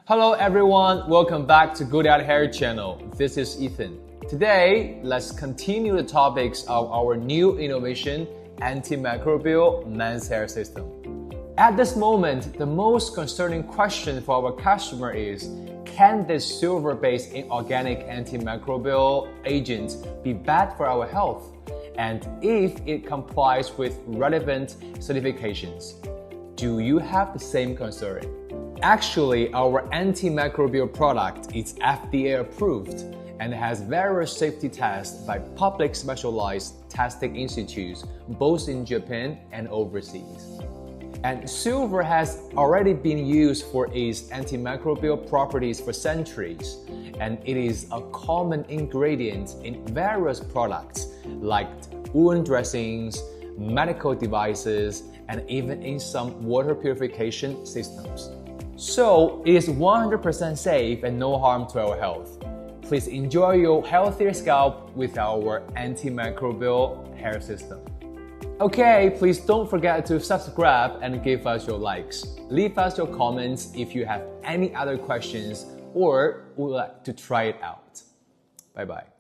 Hello everyone, welcome back to Good at Hair channel. This is Ethan. Today, let's continue the topics of our new innovation, antimicrobial men's hair system. At this moment, the most concerning question for our customer is, can this silver-based inorganic antimicrobial agent be bad for our health? And if it complies with relevant certifications, do you have the same concern? Actually, our antimicrobial product is FDA approved and has various safety tests by public specialized testing institutes both in Japan and overseas. And silver has already been used for its antimicrobial properties for centuries, and it is a common ingredient in various products like wound dressings, medical devices, and even in some water purification systems. So it is 100% safe and no harm to our health. Please enjoy your healthier scalp with our antimicrobial hair system. Okay, please don't forget to subscribe and give us your likes. Leave us your comments if you have any other questions or would like to try it out. Bye bye.